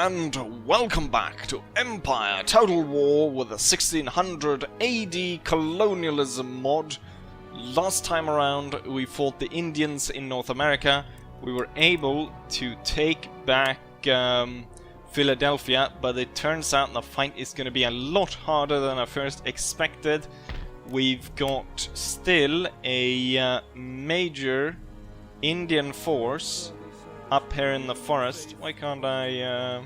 and welcome back to Empire Total War with the 1600 AD Colonialism mod. Last time around we fought the Indians in North America. We were able to take back Philadelphia, but it turns out the fight is going to be a lot harder than I first expected. We've got still a major Indian force up here in the forest. Why can't I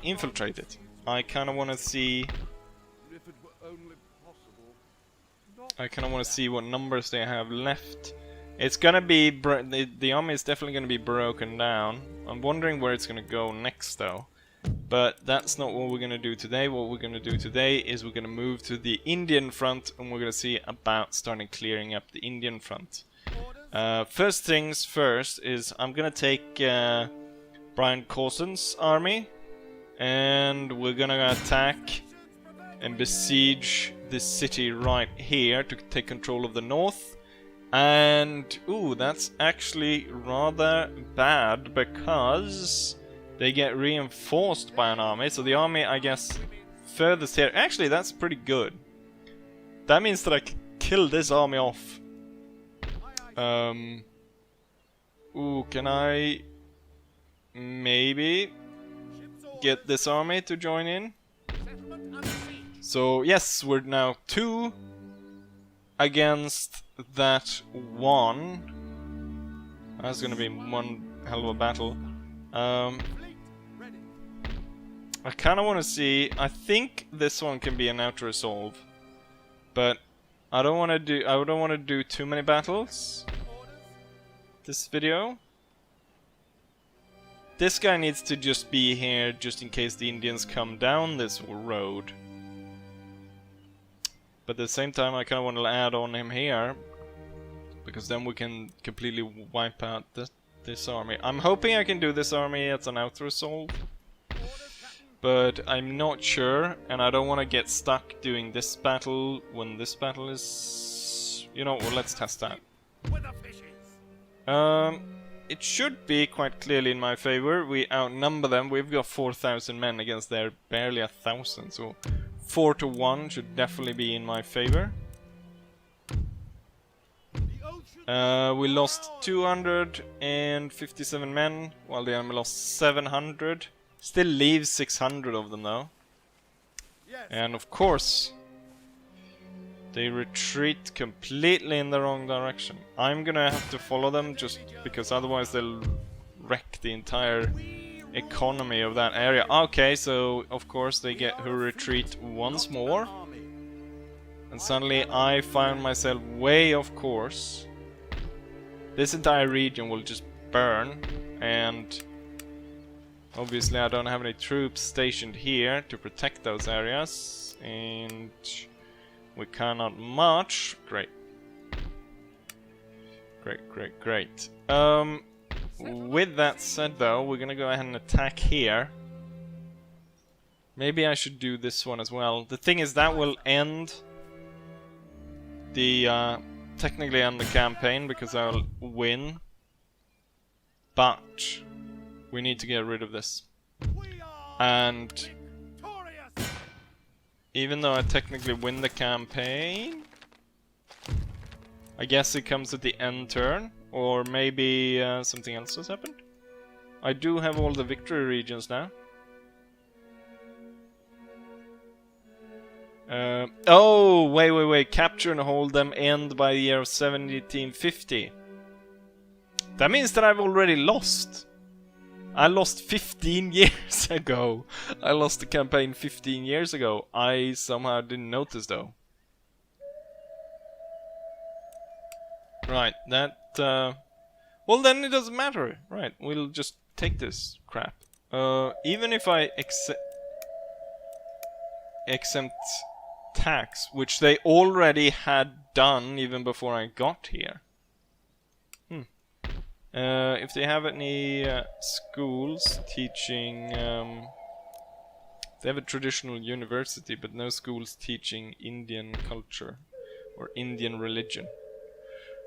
infiltrate it? I kind of want to see. I kind of want to see what numbers they have left. It's gonna be the army is definitely gonna be broken down. I'm wondering where it's gonna go next, though. But that's not what we're gonna do today. What we're gonna do today is we're gonna move to the Indian front, and we're gonna see about starting clearing up the Indian front. First things first is I'm gonna take Brian Coulson's army, and we're gonna attack and besiege this city right here to take control of the north. And ooh, that's actually rather bad because they get reinforced by an army. So the army, I guess, furthest here. Actually, that's pretty good. That means that I can kill this army off. Ooh, can I maybe get this army to join in? So yes, we're now 2 against that 1. That's gonna be one hell of a battle. I kind of want to see. I think this one can be an auto resolve, but I don't want to do too many battles this video. This guy needs to just be here just in case the Indians come down this road. But at the same time, I kind of want to add on him here, because then we can completely wipe out this army. I'm hoping I can do this army as an auto resolve, but I'm not sure, and I don't want to get stuck doing this battle when this battle is... You know, well, let's test that. It should be quite clearly in my favor. We outnumber them. We've got 4,000 men against their barely 1,000, so 4 to 1 should definitely be in my favor. We lost 257 men, while the enemy lost 700. Still leaves 600 of them, though. And of course, they retreat completely in the wrong direction. I'm gonna have to follow them, just because otherwise they'll wreck the entire economy of that area. Okay, so of course they get who retreat once more. And suddenly I find myself way off course. This entire region will just burn, and obviously I don't have any troops stationed here to protect those areas, and we cannot march. Great. Great. With that said, though, we're gonna go ahead and attack here. Maybe I should do this one as well. The thing is, that will end the technically end the campaign because I'll win. But we need to get rid of this. And even though I technically win the campaign, I guess it comes at the end turn. Or maybe something else has happened. I do have all the victory regions now. Oh, wait. Capture and hold them, end by the year of 1750. That means that I've already lost. I lost 15 years ago. I lost the campaign 15 years ago. I somehow didn't notice, though. Right, that... well, then it doesn't matter. Right, we'll just take this crap. Even if I exempt tax, which they already had done even before I got here. If they have any schools teaching... they have a traditional university, but no schools teaching Indian culture or Indian religion.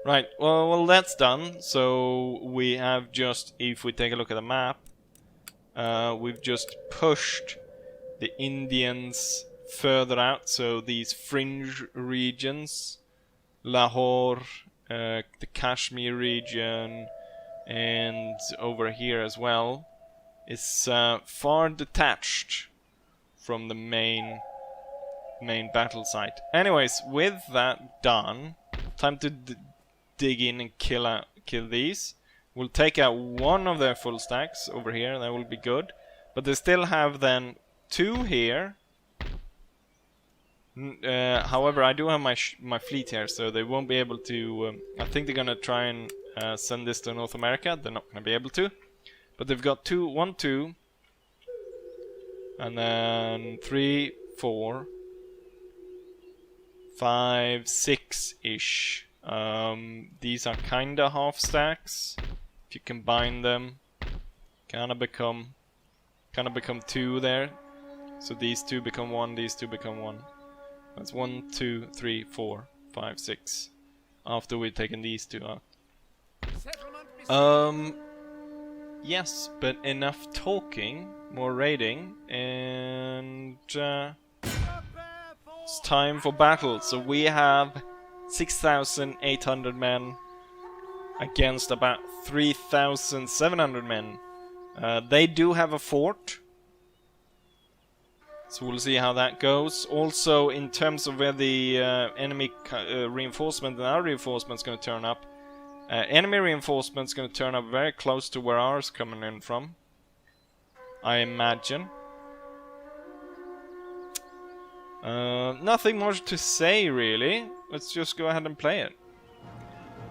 Right, well that's done. So we have just, if we take a look at the map, we've just pushed the Indians further out, so these fringe regions, Lahore, the Kashmir region, and over here as well, is far detached from the main battle site. Anyways, with that done, time to dig in and kill these. We'll take out one of their full stacks over here, that will be good. But they still have then 2 here. However, I do have my fleet here, so they won't be able to... I think they're gonna try and send this to North America. They're not gonna be able to. But they've got 1, 2, and then 3, 4, 5, 6-ish. These are kinda half stacks. If you combine them, kinda become 2 there. So these 2 become 1, these 2 become 1. That's 1, 2, 3, 4, 5, 6. After we've taken these 2 out. Yes, but enough talking, more raiding, and it's time for battle. So we have 6,800 men against about 3,700 men. They do have a fort, so we'll see how that goes. Also, in terms of where the enemy reinforcement and our reinforcement is going to turn up, enemy reinforcement is going to turn up very close to where ours coming in from, I imagine. Nothing much to say really. Let's just go ahead and play it.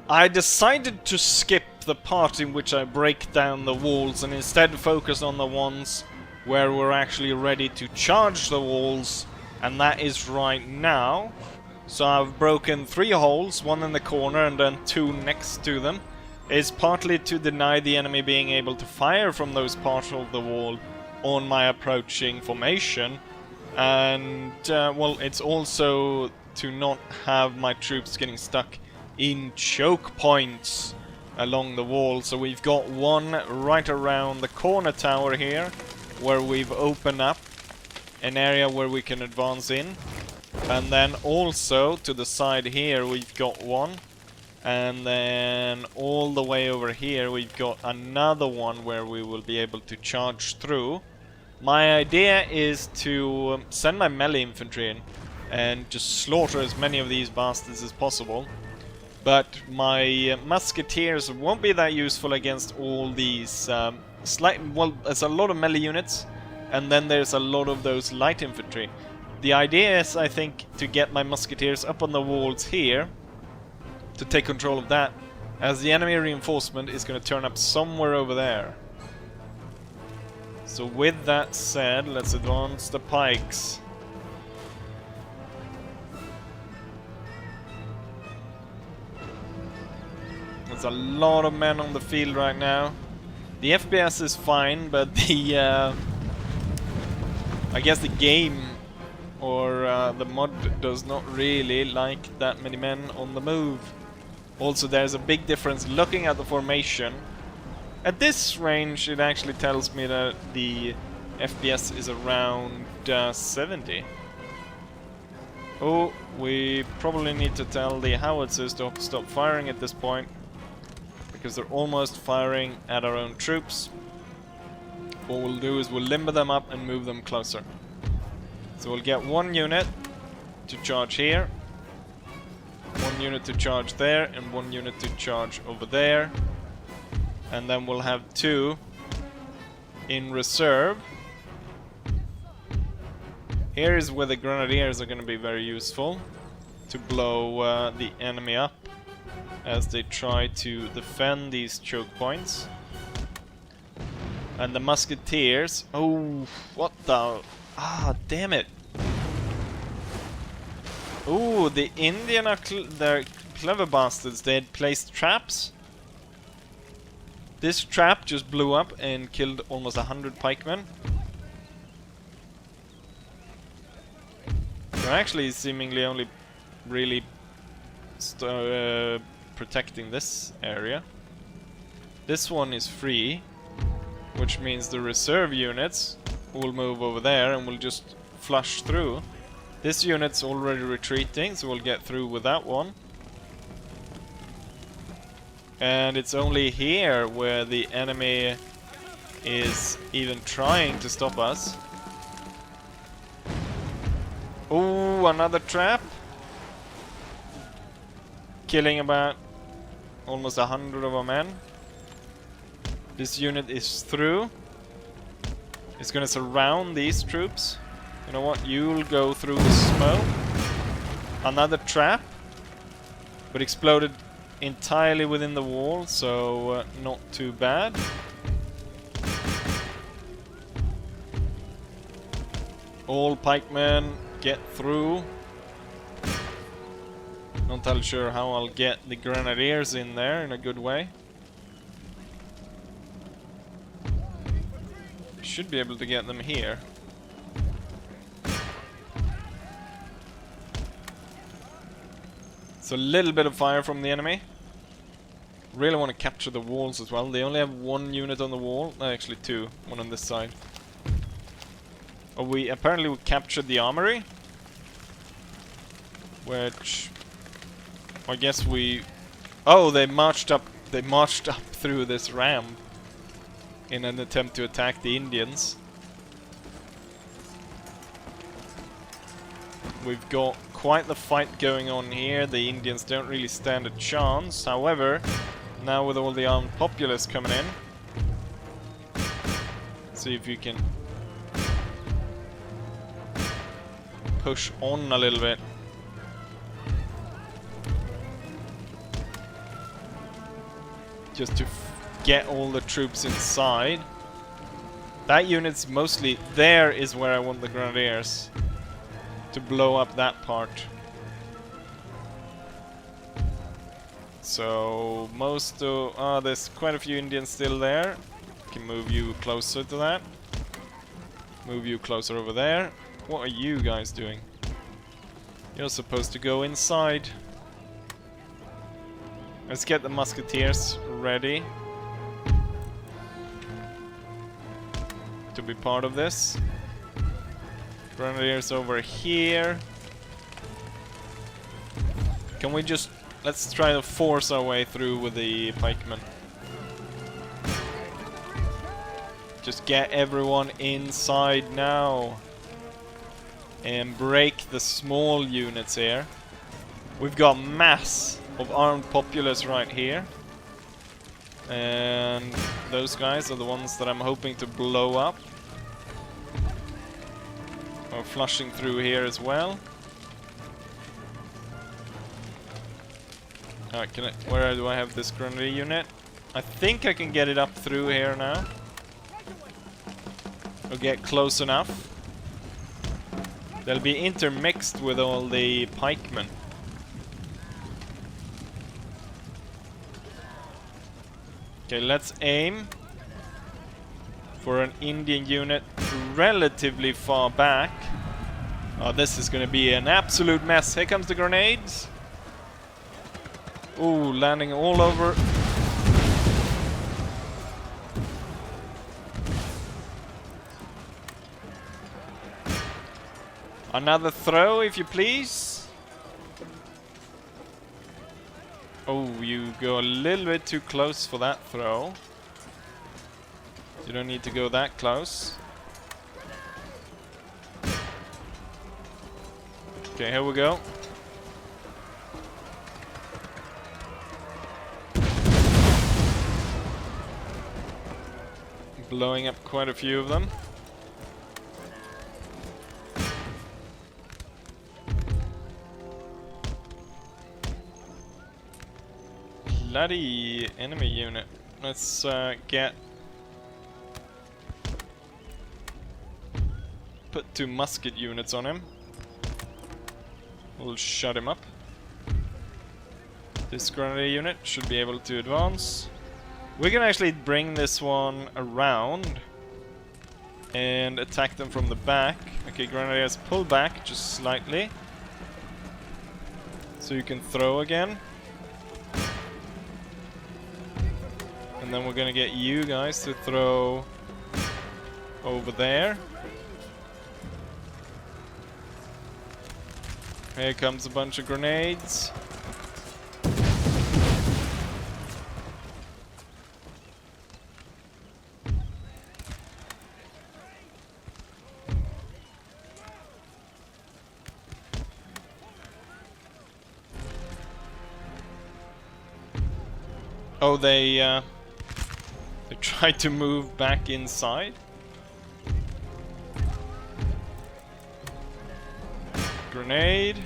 I decided to skip the part in which I break down the walls and instead focus on the ones where we're actually ready to charge the walls, and that is right now. So I've broken 3 holes, 1 in the corner and then 2 next to them. It's partly to deny the enemy being able to fire from those parts of the wall on my approaching formation. And, well, it's also to not have my troops getting stuck in choke points along the wall. So we've got one right around the corner tower here, where we've opened up an area where we can advance in. And then also to the side here we've got one. And then all the way over here we've got another one where we will be able to charge through. My idea is to send my melee infantry in and just slaughter as many of these bastards as possible. But my musketeers won't be that useful against all these well, there's a lot of melee units, and then there's a lot of those light infantry. The idea is, I think, to get my musketeers up on the walls here, to take control of that, as the enemy reinforcement is going to turn up somewhere over there. So with that said, let's advance the pikes. There's a lot of men on the field right now. The FPS is fine, but the I guess the game or the mod does not really like that many men on the move. Also, there's a big difference looking at the formation. At this range, it actually tells me that the FPS is around 70. Oh, we probably need to tell the howitzers to stop firing at this point, because they're almost firing at our own troops. What we'll do is we'll limber them up and move them closer. So we'll get 1 unit to charge here, 1 unit to charge there, and 1 unit to charge over there. And then we'll have 2 in reserve. Here is where the grenadiers are going to be very useful to blow the enemy up as they try to defend these choke points. And the musketeers... Oh, what the... Ah, damn it. Oh, the Indian are they're clever bastards. They had placed traps. This trap just blew up and killed almost 100 pikemen. They're actually seemingly only really protecting this area. This one is free. which means the reserve units will move over there and will just flush through. This unit's already retreating, so we'll get through with that one. And it's only here where the enemy is even trying to stop us. Oh, another trap. Killing about almost 100 of our men. This unit is through. It's gonna surround these troops. You know what? You'll go through the smoke. Another trap. But exploded entirely within the wall, so not too bad. All pikemen get through. Not entirely sure how I'll get the grenadiers in there in a good way. Should be able to get them here. So a little bit of fire from the enemy. Really want to capture the walls as well. They only have one unit on the wall. No, actually two. One on this side. Oh, we captured the armory. Which I guess we... Oh, they marched up through this ramp in an attempt to attack the Indians. We've got quite the fight going on here. The Indians don't really stand a chance. However, now with all the armed populace coming in, see if you can push on a little bit. Just to get all the troops inside. That unit's mostly... There is where I want the grenadiers. To blow up that part. So most of... there's quite a few Indians still there. Can move you closer to that. Move you closer over there. What are you guys doing? You're supposed to go inside. Let's get the musketeers ready to be part of this. Grenadiers over here. Can we just... Let's try to force our way through with the pikemen. Just get everyone inside now. And break the small units here. We've got mass of armed populace right here. And those guys are the ones that I'm hoping to blow up. Are flushing through here as well. Alright, where do I have this grenadier unit? I think I can get it up through here now. Or get close enough. They'll be intermixed with all the pikemen. Okay, let's aim for an Indian unit relatively far back. Oh, this is gonna be an absolute mess. Here comes the grenades. Ooh, landing all over. Another throw, if you please. Oh, you go a little bit too close for that throw. You don't need to go that close. Okay, here we go. Blowing up quite a few of them. Bloody enemy unit. Let's put 2 musket units on him. We'll shut him up. This grenadier unit should be able to advance. We can actually bring this one around and attack them from the back. Okay, grenadiers, pull back just slightly so you can throw again. And then we're gonna get you guys to throw over there. Here comes a bunch of grenades. Oh, they tried to move back inside. Grenade.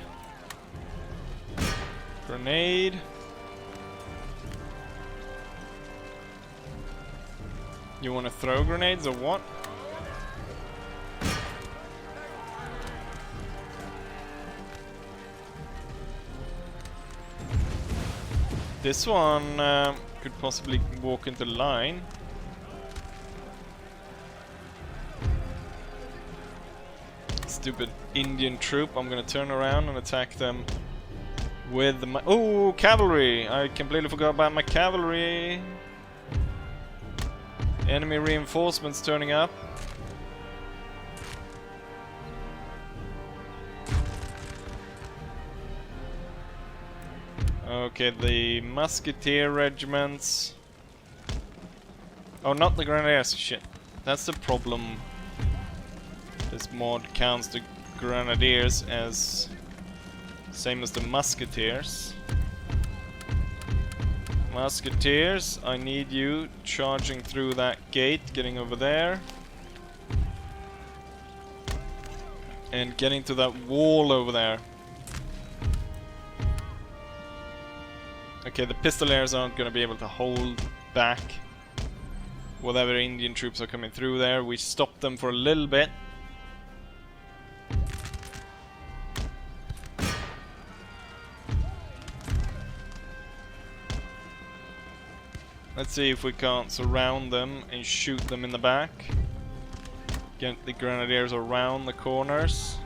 Grenade. You want to throw grenades or what? This one could possibly walk into line. Stupid Indian troop. I'm gonna turn around and attack them with my... Oh, cavalry! I completely forgot about my cavalry. Enemy reinforcements turning up. Okay, the musketeer regiments. Oh, not the grenadiers. Shit. That's the problem. This mod counts the grenadiers as same as the musketeers. Musketeers, I need you charging through that gate, getting over there. And getting to that wall over there. Okay, the pistoliers aren't going to be able to hold back whatever Indian troops are coming through there. We stopped them for a little bit. Let's see if we can't surround them and shoot them in the back. Get the grenadiers around the corners.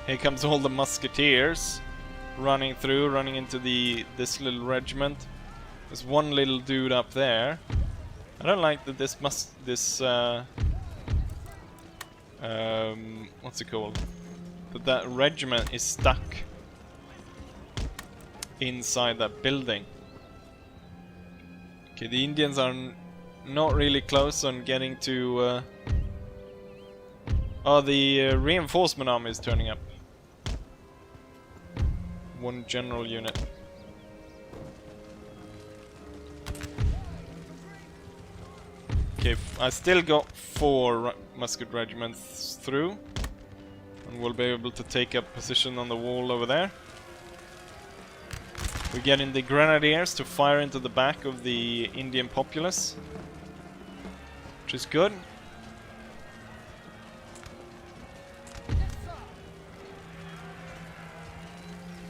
Here comes all the musketeers running through, running into this little regiment. There's one little dude up there. I don't like that what's it called? That regiment is stuck inside that building. Okay, the Indians are not really close on getting to... Oh, the reinforcement army is turning up. One general unit. Okay, I still got 4 musket regiments through. And we'll be able to take up position on the wall over there. We're getting the grenadiers to fire into the back of the Indian populace, which is good.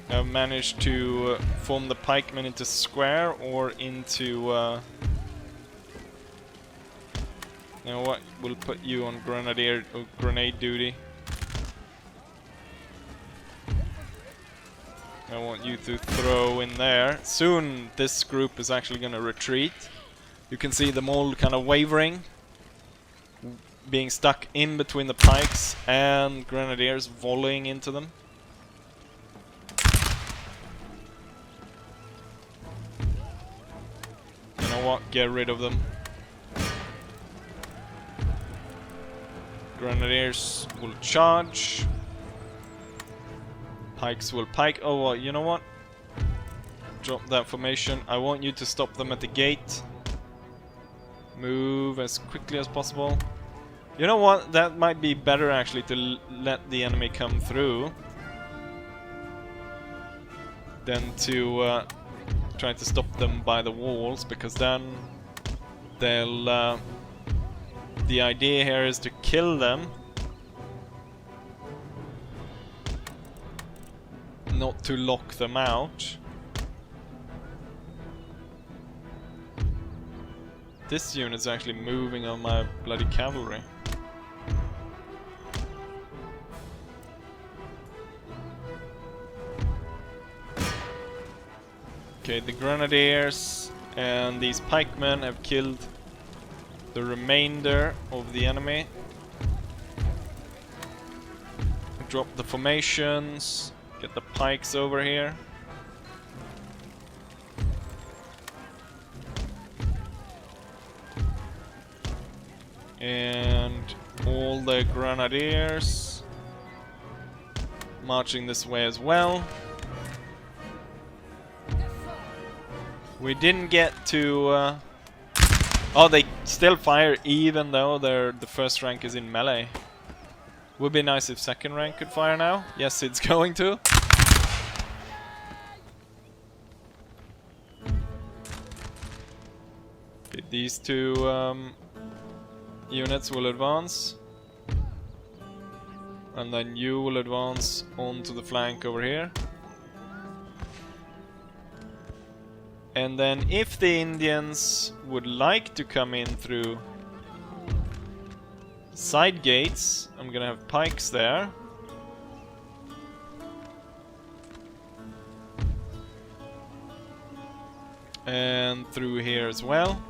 I've managed to form the pikemen into square or into... you know what? We'll put you on grenadier or grenade duty. I want you to throw in there. Soon this group is actually going to retreat. You can see them all kind of wavering, being stuck in between the pikes and grenadiers volleying into them. You know what? Get rid of them. Grenadiers will charge. Pikes will pike. Oh, well, you know what? Drop that formation. I want you to stop them at the gate. Move as quickly as possible. You know what? That might be better actually to let the enemy come through than to try to stop them by the walls, because then they'll... the idea here is to kill them, not to lock them out. This unit's actually moving on my bloody cavalry. Okay, the grenadiers And these pikemen have killed the remainder of the enemy. Drop the formations. Get the pikes over here. And all the grenadiers marching this way as well. We didn't get to... oh, they still fire even though the first rank is in melee. Would be nice if second rank could fire now. Yes, it's going to. Okay, these two units will advance. And then you will advance onto the flank over here. And then if the Indians would like to come in through side gates, I'm gonna have pikes there. And through here as well.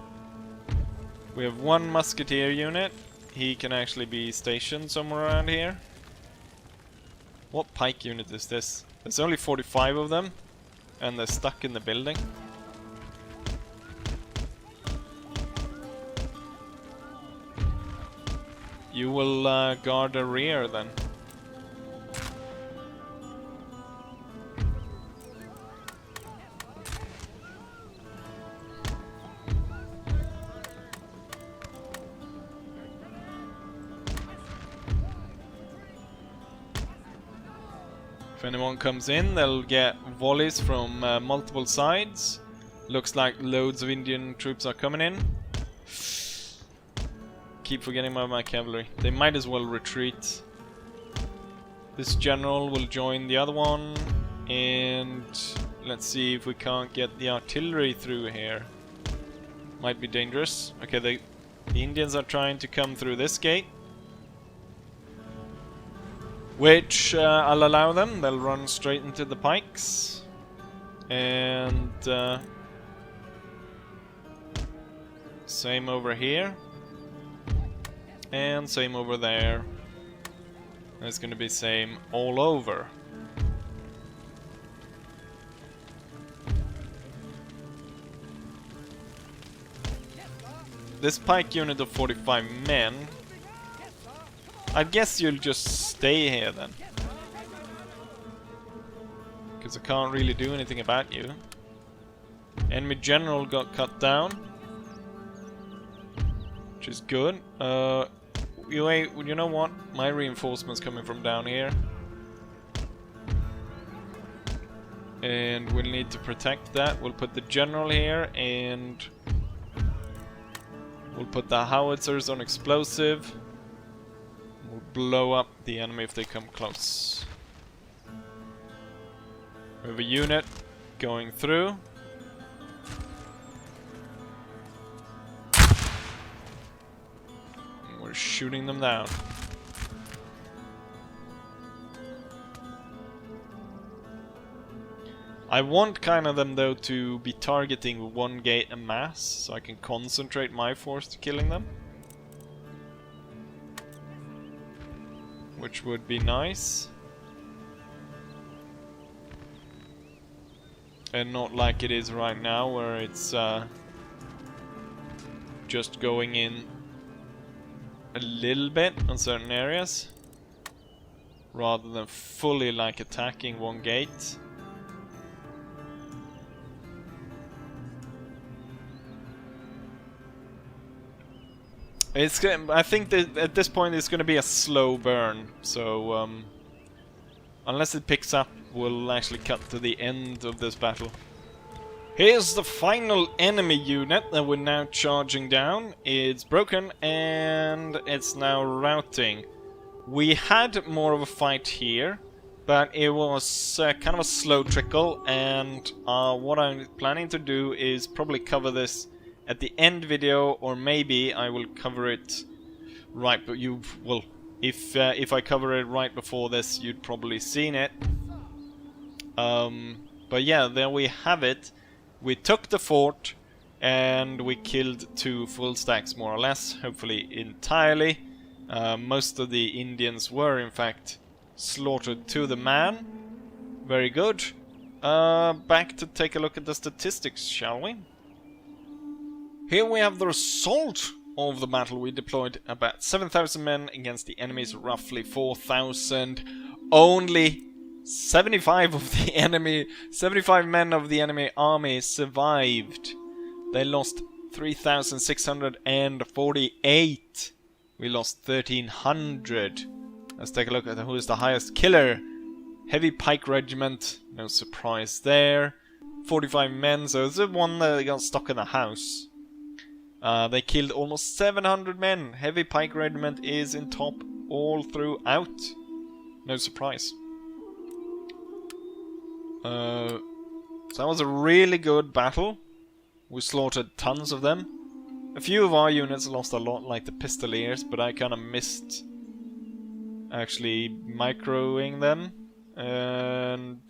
We have one musketeer unit. He can actually be stationed somewhere around here. What pike unit is this? There's only 45 of them, and they're stuck in the building. You will guard the rear then. If anyone comes in, they'll get volleys from multiple sides. Looks like loads of Indian troops are coming in. Keep forgetting about my cavalry. They might as well retreat. This general will join the other one, and let's see if we can't get the artillery through here. Might be dangerous. Okay, the Indians are trying to come through this gate, which I'll allow them. They'll run straight into the pikes, and same over here. And same over there. It's gonna be same all over. This pike unit of 45 men, I guess you'll just stay here then. Because I can't really do anything about you. Enemy general got cut down, which is good. You know what? My reinforcements coming from down here. And we'll need to protect that. We'll put the general here, and we'll put the howitzers on explosive. We'll blow up the enemy if they come close. We have a unit going through. We're shooting them down. I want kind of them though to be targeting one gate en masse, so I can concentrate my force to killing them. Which would be nice. And not like it is right now, where it's just going in a little bit on certain areas, rather than fully like attacking one gate. I think that at this point it's going to be a slow burn, so unless it picks up, we'll actually cut to the end of this battle. Here's the final enemy unit that we're now charging down. It's broken and it's now routing. We had more of a fight here, but it was kind of a slow trickle, and what I'm planning to do is probably cover this at the end video, or maybe I will cover it right, but you will, if I cover it right before this, you'd probably seen it. But yeah, there we have it. We took the fort, and we killed 2 full stacks more or less, hopefully entirely. Most of the Indians were in fact slaughtered to the man. Very good. Back to take a look at the statistics, shall we? Here we have the result of the battle. We deployed about 7,000 men against the enemy's roughly 4,000. Only 75 men of the enemy army survived. They lost 3,648. We lost 1,300. Let's take a look at who is the highest killer. Heavy Pike Regiment, no surprise there. 45 men, so it's the one that got stuck in the house. They killed almost 700 men. Heavy Pike Regiment is in top all throughout. No surprise. So that was a really good battle. We slaughtered tons of them. A few of our units lost a lot, like the Pistoliers, but I kind of missed actually microing them. And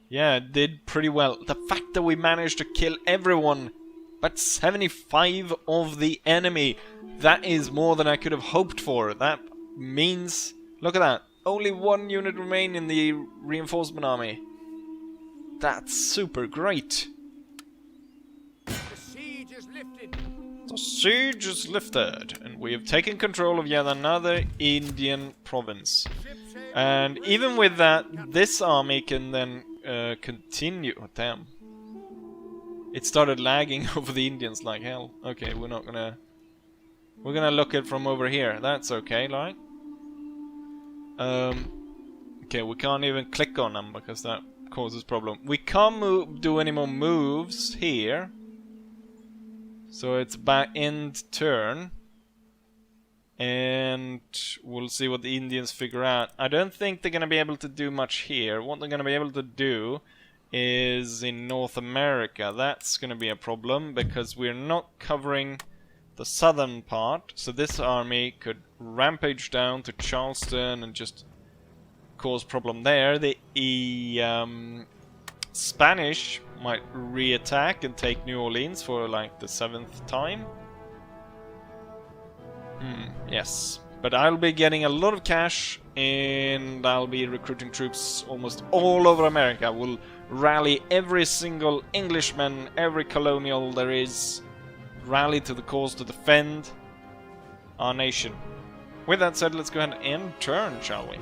yeah, did pretty well. The fact that we managed to kill everyone but 75 of the enemy, that is more than I could have hoped for. That means, look at that, only 1 unit remain in the reinforcement army. That's super great. The siege is lifted. The siege is lifted, and we have taken control of yet another Indian province. And even with that, this army can then continue. Oh, damn. It started lagging over the Indians like hell. Okay, we're gonna look at it from over here. That's okay, right? Okay, we can't even click on them because that causes problem. We can't do any more moves here. So it's back end turn. And we'll see what the Indians figure out. I don't think they're gonna be able to do much here. What they're gonna be able to do is in North America. That's gonna be a problem because we're not covering the southern part. So this army could rampage down to Charleston and just cause problem there. The Spanish might re-attack and take New Orleans for like the 7th time. Yes. But I'll be getting a lot of cash and I'll be recruiting troops almost all over America. We'll rally every single Englishman, every colonial there is, rally to the cause to defend our nation. With that said, let's go ahead and end turn, shall we?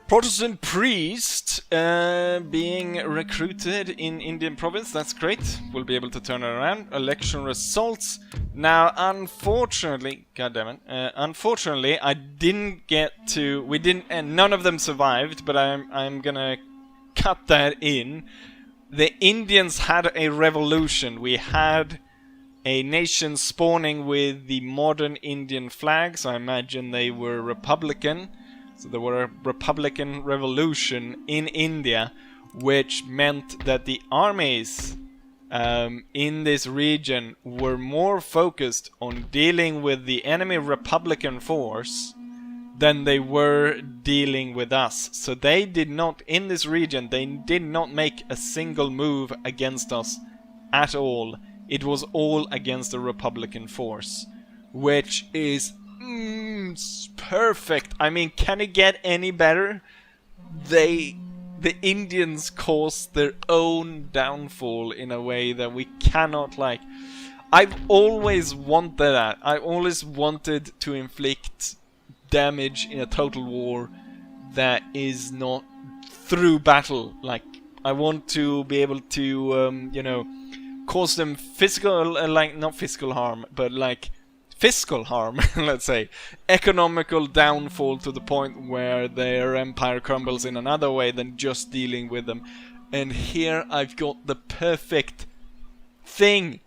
Protestant priest being recruited in Indian province, that's great. We'll be able to turn it around. Election results. Now, unfortunately, goddammit, unfortunately, I didn't get to. We didn't, and none of them survived. But I'm gonna cut that in. The Indians had a revolution. We had a nation spawning with the modern Indian flag. So I imagine they were Republican. So there were a Republican revolution in India, which meant that the armies in this region were more focused on dealing with the enemy Republican force than they were dealing with us. So they did not, in this region, they did not make a single move against us at all. It was all against the Republican force, which is perfect. I mean, can it get any better? The Indians caused their own downfall in a way that we cannot, like. I've always wanted that. I always wanted to inflict damage in a total war that is not through battle. Like, I want to be able to, you know, cause them physical, like, not physical harm, but like fiscal harm, let's say, economical downfall to the point where their empire crumbles in another way than just dealing with them. And here I've got the perfect thing.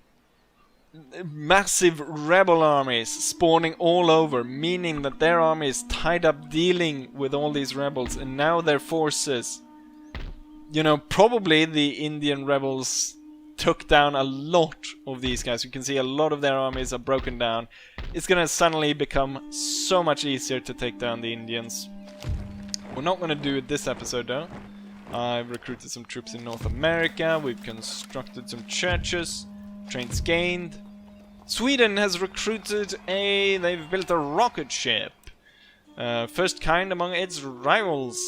massive rebel armies spawning all over, meaning that their army is tied up dealing with all these rebels, and now their forces, you know, probably the Indian rebels took down a lot of these guys. You can see a lot of their armies are broken down. It's gonna suddenly become so much easier to take down the Indians. We're not gonna do it this episode though. I've recruited some troops in North America, we've constructed some churches, trains gained. Sweden has recruited they've built a rocket ship. First kind among its rivals.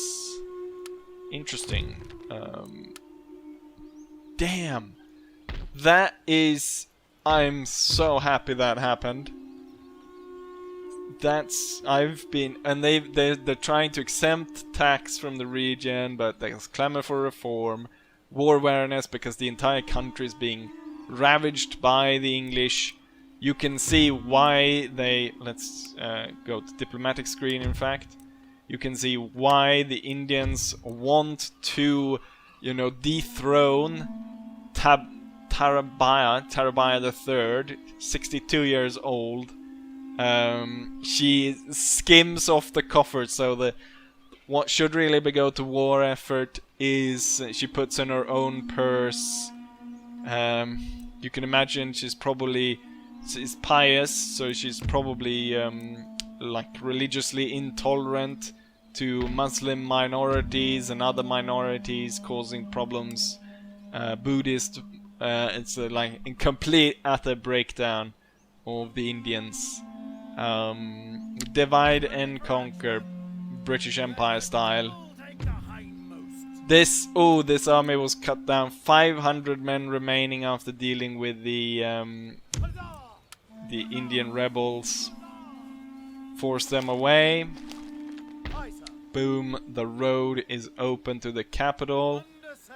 Interesting. Damn. That is... I'm so happy that happened. That's... I've been... And they're trying to exempt tax from the region, but there's clamor for reform. War awareness, because the entire country is being ravaged by the English. You can see why they... Let's go to diplomatic screen, in fact. You can see why the Indians want to, you know, dethrone Tarabaya III, 62 years old. She skims off the coffers, so what should really be go to war effort is she puts in her own purse. You can imagine she's pious, so she's probably like religiously intolerant to Muslim minorities and other minorities, causing problems. Buddhist. It's like a complete utter breakdown of the Indians. Divide and conquer, British Empire style. This army was cut down. 500 men remaining after dealing with the Indian rebels. Force them away. Boom, the road is open to the capital.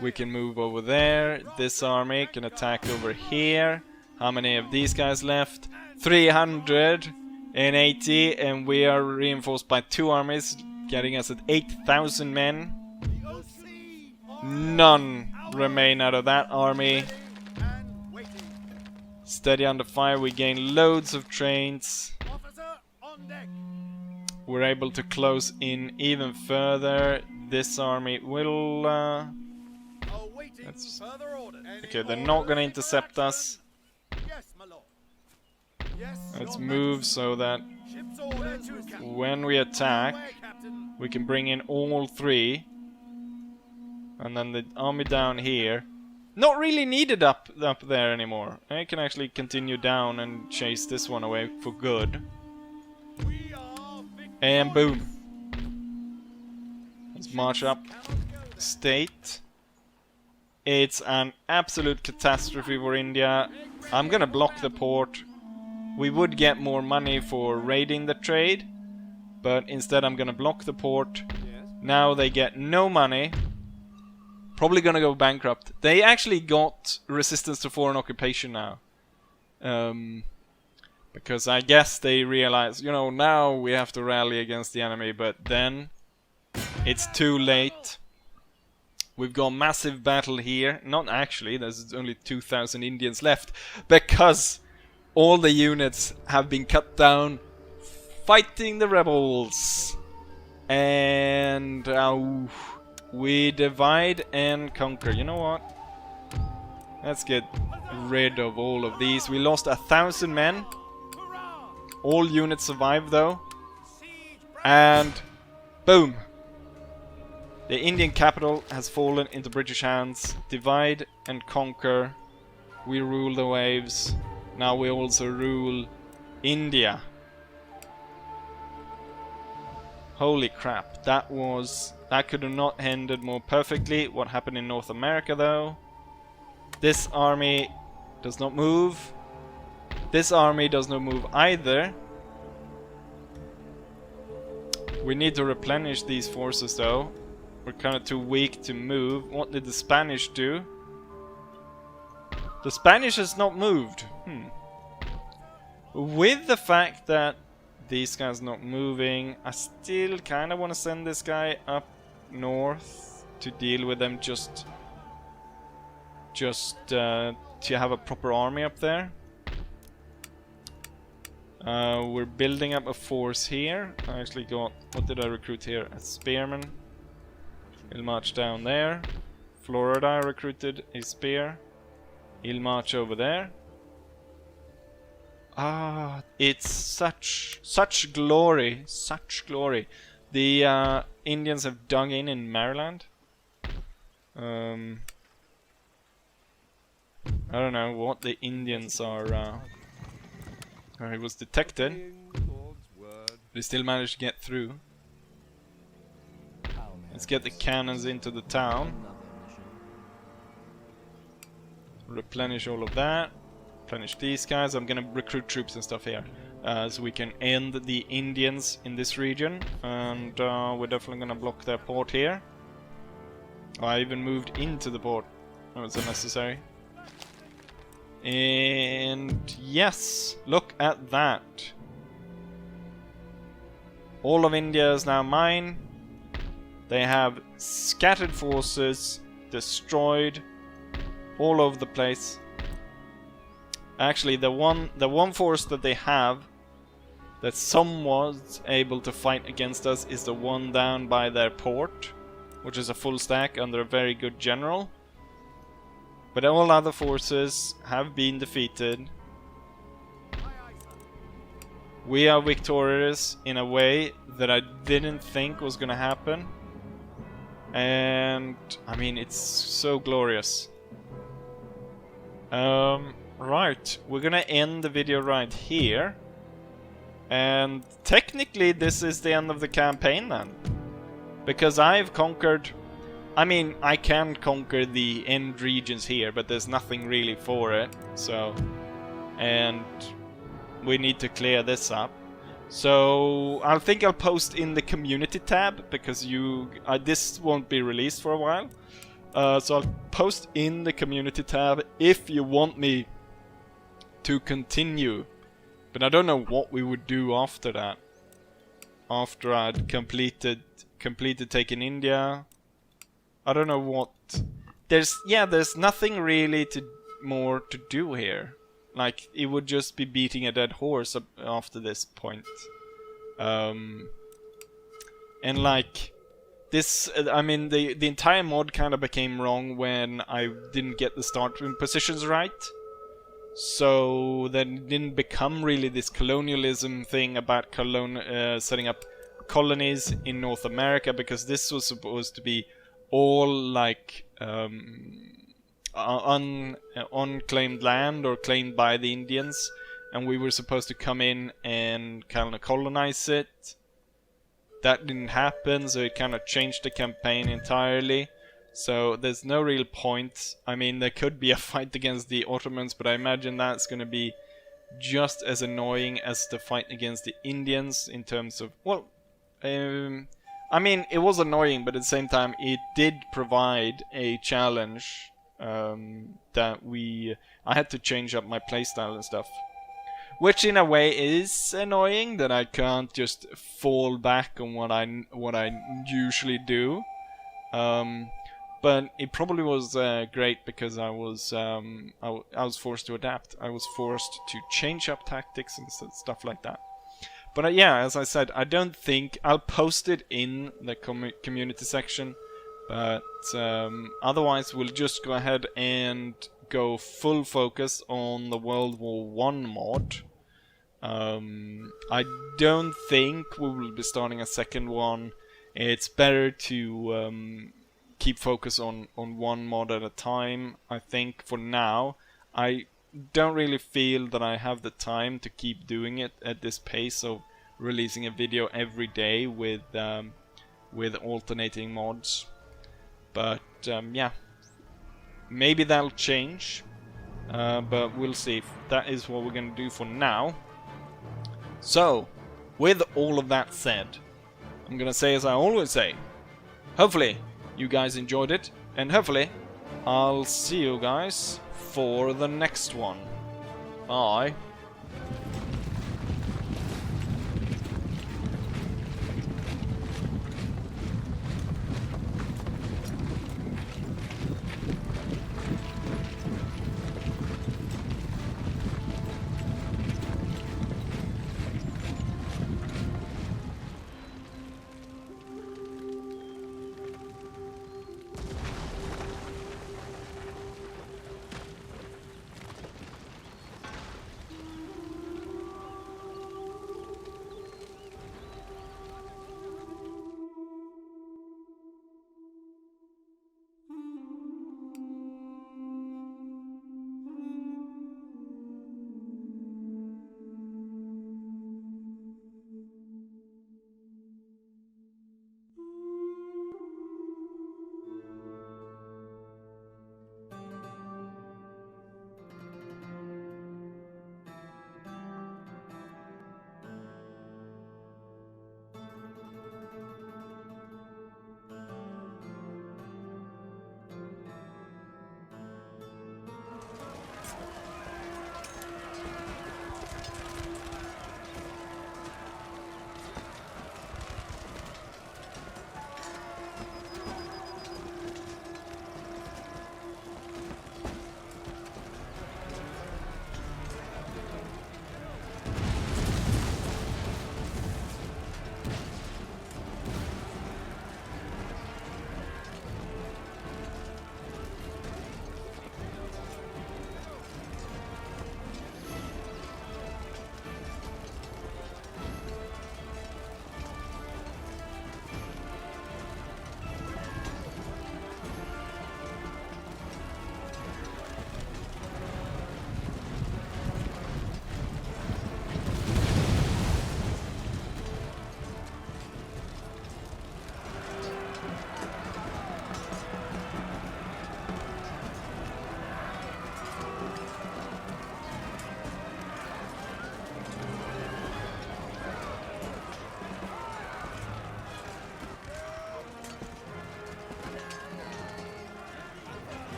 We can move over there. This army can attack over here. How many of these guys left? 380, and we are reinforced by 2 armies, getting us at 8,000 men. None remain out of that army. Steady under fire, we gain loads of trains. We're able to close in even further. This army will... okay, they're not gonna intercept us. Let's move so that when we attack, we can bring in all 3. And then the army down here, not really needed up there anymore. I can actually continue down and chase this one away for good. And boom. Let's march up. State. It's an absolute catastrophe for India. I'm gonna block the port. We would get more money for raiding the trade, but instead I'm gonna block the port. Now they get no money. Probably gonna go bankrupt. They actually got resistance to foreign occupation now. Because I guess they realize, you know, now we have to rally against the enemy, but then it's too late. We've got a massive battle here. Not actually, there's only 2,000 Indians left, because all the units have been cut down fighting the rebels. And we divide and conquer. You know what? Let's get rid of all of these. We lost 1,000 men. All units survived though. And boom. The Indian capital has fallen into British hands. Divide and conquer. We rule the waves. Now we also rule India. Holy crap. That could have not ended more perfectly. What happened in North America though? This army does not move. This army does not move either. We need to replenish these forces though. We're kind of too weak to move. What did the Spanish do? The Spanish has not moved. With the fact that these guys not moving, I still kind of want to send this guy up north to deal with them, just to have a proper army up there. We're building up a force here. I actually got, what did I recruit here? A spearman. He'll march down there. Florida, I recruited a spear. He'll march over there. Ah, it's such glory, such glory. The Indians have dug in Maryland. I don't know what the Indians are. It was detected. They still managed to get through. Let's get the cannons into the town. Replenish all of that. Replenish these guys. I'm gonna recruit troops and stuff here. So we can end the Indians in this region. And we're definitely gonna block their port here. I even moved into the port. That was unnecessary. And yes, look at that. All of India is now mine. They have scattered forces, destroyed all over the place. Actually, the one force that they have that somewhat able to fight against us is the one down by their port, which is a full stack under a very good general. But all other forces have been defeated. We are victorious in a way that I didn't think was gonna happen. And I mean, it's so glorious. Right, we're gonna end the video right here. And technically this is the end of the campaign then. Because I've conquered... I mean, I can conquer the end regions here, but there's nothing really for it, so... And we need to clear this up. So I think I'll post in the community tab, because this won't be released for a while. So I'll post in the community tab if you want me to continue. But I don't know what we would do after that. After I'd completed taking India. I don't know what... There's nothing really more to do here. Like, it would just be beating a dead horse after this point. And like... This, I mean, the entire mod kind of became wrong when I didn't get the starting positions right. So then it didn't become really this colonialism thing about setting up colonies in North America, because this was supposed to be all like unclaimed land or claimed by the Indians, and we were supposed to come in and kind of colonize it. That didn't happen, so it kind of changed the campaign entirely. So there's no real point. I mean, there could be a fight against the Ottomans, but I imagine that's going to be just as annoying as the fight against the Indians in terms of, well, I mean, it was annoying, but at the same time, it did provide a challenge that I had to change up my playstyle and stuff. Which in a way is annoying, that I can't just fall back on what I usually do. But it probably was great, because I was forced to adapt. I was forced to change up tactics and stuff like that. But yeah, as I said, I don't think I'll post it in the community section. But otherwise, we'll just go ahead and go full focus on the World War I mod. I don't think we will be starting a second one. It's better to keep focus on one mod at a time. I think for now, I don't really feel that I have the time to keep doing it at this pace of releasing a video every day with alternating mods. But yeah, maybe that'll change. But we'll see. That is what we're gonna do for now. So, with all of that said, I'm gonna say as I always say, hopefully you guys enjoyed it, and hopefully I'll see you guys for the next one. Bye.